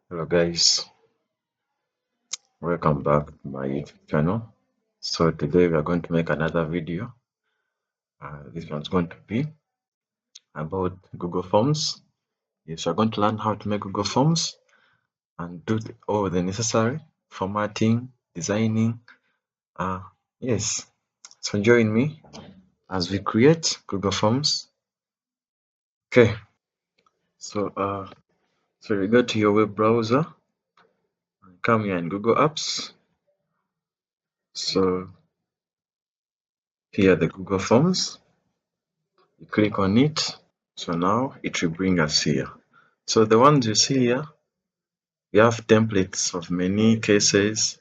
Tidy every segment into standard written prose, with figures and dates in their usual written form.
Hello guys, welcome back to my YouTube channel. So today we are going to make another video. This one's going to be about Google Forms. Yes, we're going to learn how to make Google Forms and do all the necessary formatting, designing. Uh, yes, so join me as we create Google Forms. Okay, so you go to your web browser, come here in Google Apps. So here are the Google Forms. You click on it. So now it will bring us here. So the ones you see here, we have templates of many cases.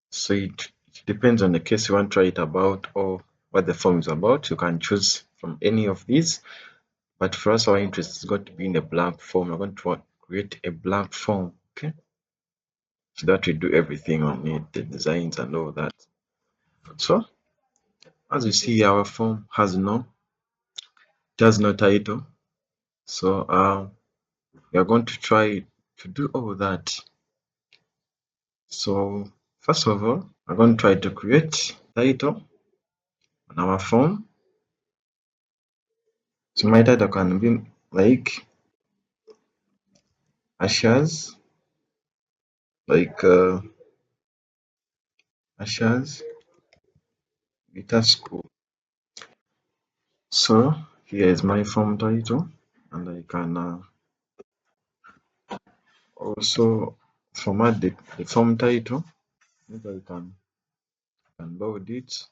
So it depends on the case you want to write about or what the form is about. You can choose from any of these. But for us, our interest is going to be in a blank form. We're going to create a blank form, okay? So that we do everything on it, the designs and all that. So as you see, our form has no title. So we are going to try to do all that. So first of all, I'm going to try to create title on our form. So my title can be like Asha's, like Asha's Guitar School. So here is my form title, and I can also format the form title. Maybe I can bold it.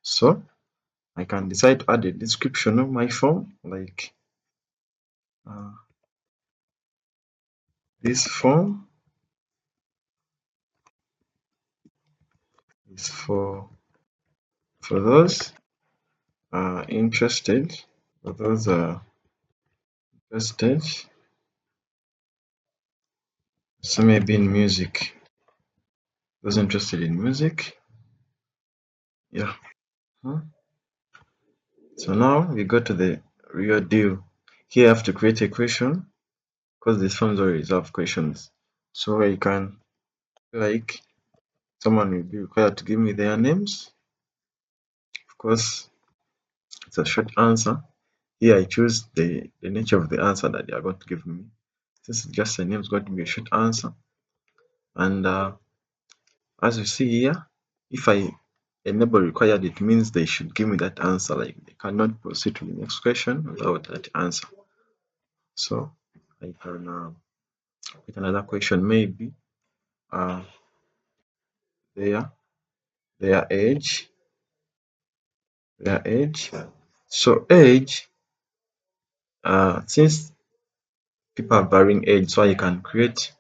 So I can decide to add a description of my form, like this form is for those interested, for those interested. So maybe in music, those interested in music. Yeah. So now we go to the real deal. Here I have to create a question because these forms already have questions. So I can, like, someone will be required to give me their names. Of course, it's a short answer. Here I choose the nature of the answer that they are going to give me. This is just a name, it's going to be a short answer. And as you see here, if I enable required, it means they should give me that answer. Like they cannot proceed to the next question without that answer. So I can put another question, maybe uh, their their age, their age. So age, since people are varying age, so I can create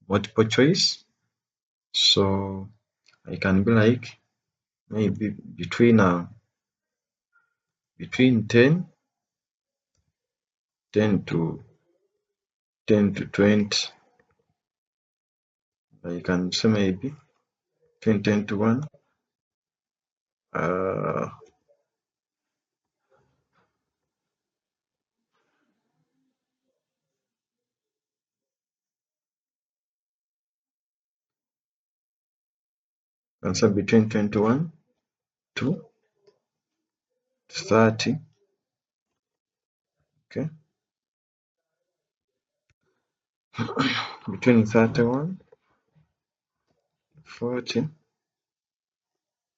multiple choice. So I can be like maybe between 10 to 20. I can say maybe between 10 to 1. Can say between 21 to 30. Okay. Between 31, 40.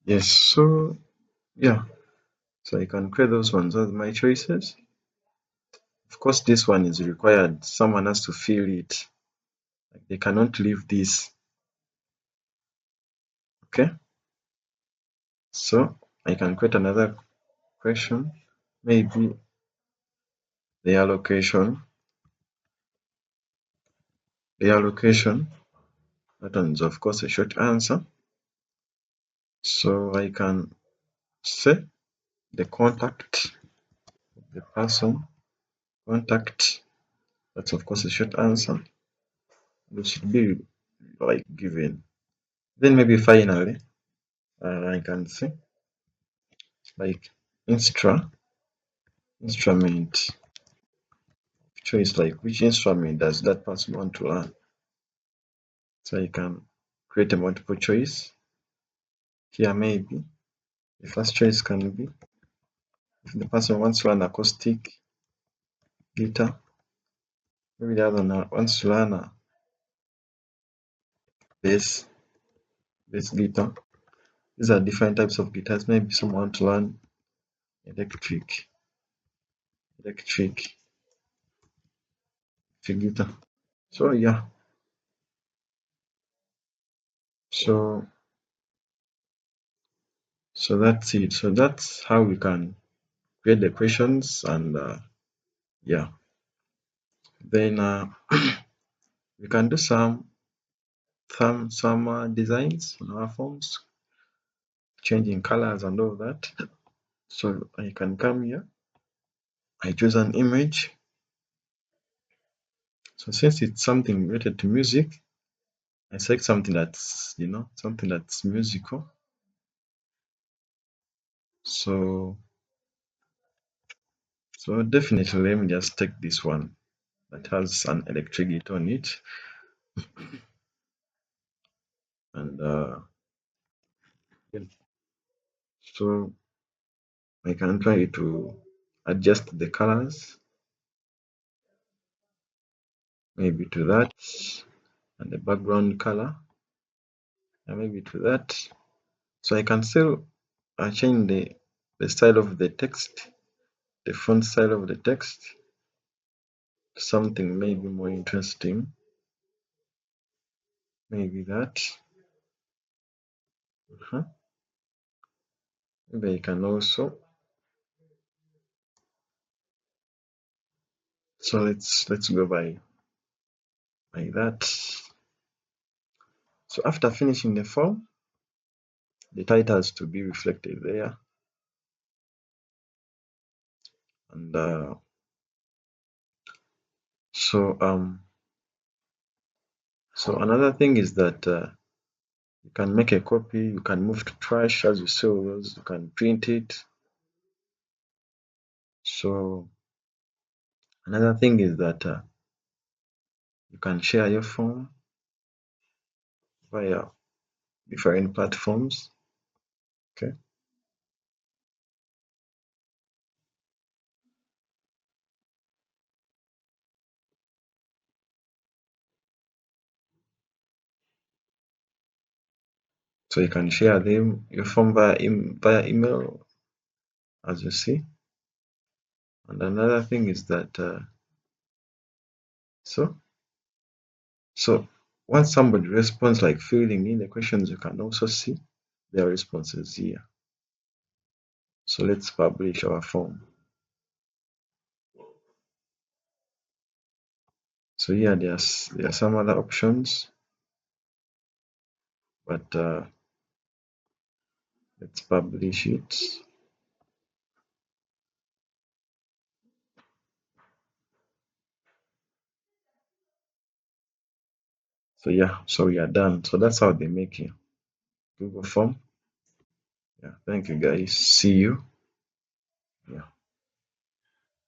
Yes, so yeah. So I can create those ones as my choices. Of course, this one is required. Someone has to fill it. Like they cannot leave this. Okay. So I can create another question. Maybe the allocation. The allocation. That one is of course a short answer. So I can say the contact, the person, contact. That's of course a short answer. It should be like given. Then maybe finally, I can say like instrument, choice, like which instrument does that person want to learn. So you can create a multiple choice. Here maybe the first choice can be if the person wants to learn acoustic guitar, maybe the other one wants to learn a bass bass guitar. These are different types of guitars. Maybe someone want to learn electric electric guitar. So yeah, so so that's it. So that's how we can create the questions, and yeah, then we can do some designs on our forms, changing colors and all that. So I can come here, I choose an image. So since it's something related to music, I select something that's something that's musical. So definitely let me just take this one that has an electric guitar on it, and yeah, so I can try to adjust the colors maybe to that, and the background color maybe to that. So I can still change the style of the text, the font style of the text, to something maybe more interesting, maybe that. uh Maybe I can also, so let's go by that. So after finishing the form, the title has to be reflected there, and so so another thing is that you can make a copy, you can move to trash as you saw those, you can print it. So another thing is that you can share your form via different platforms. Okay, so you can share them your form via email, as you see. And another thing is that so so once somebody responds, like filling in the questions, you can also see their responses here. So let's publish our form. So here there are some other options, but let's publish it. So yeah, so we are done. So that's how they make it. Google form. Yeah, thank you guys. See you.